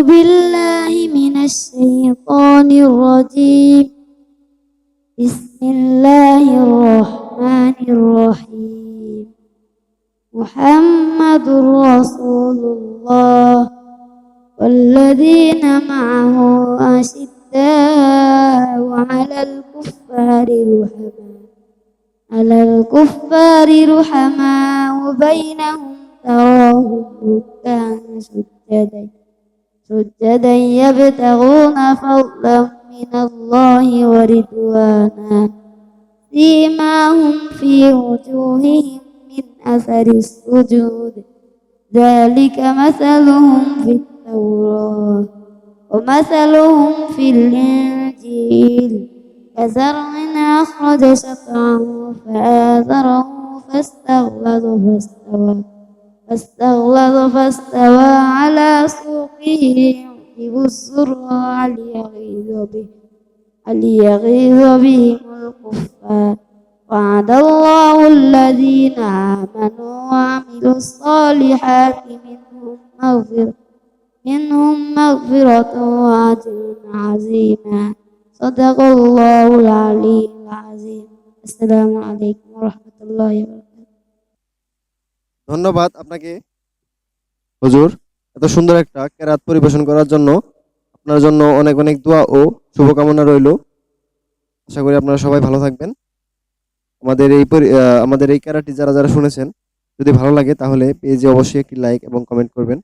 بالله من الشيطان الرجيم. بسم الله الرحمن الرحيم. محمد رسول الله والذين معه أشداء على الكفار رحماء بينهم تراهم ركعا سجدا يبتغون فضلا من الله ورضوانا سيماهم في وجوههم من أثر السجود ذلك مثلهم في التوراة ومثلهم في الإنجيل كزرع أخرج شطأه فآزره فاستغلظ على سوقه يعجب الزراع ليغيظ بهم الكفار. وعد الله الذين آمنوا وعملوا الصالحات منهم مغفرة وأجر عظيما. صدق الله العلي العظيم. আসসালামু আলাইকুম ওয়া রাহমাতুল্লাহি ওয়া বারাকাতুহু। ধন্যবাদ আপনাকে হুজুর, এত সুন্দর একটা কেরাত পরিবেশন করার জন্য। আপনার জন্য অনেক অনেক দোয়া ও শুভকামনা রইল। আশা করি আপনারা সবাই ভালো থাকবেন। আমাদের এই কেরাতটি যারা যারা শুনেছেন, যদি ভালো লাগে তাহলে পেজে অবশ্যই একটি লাইক এবং কমেন্ট করবেন।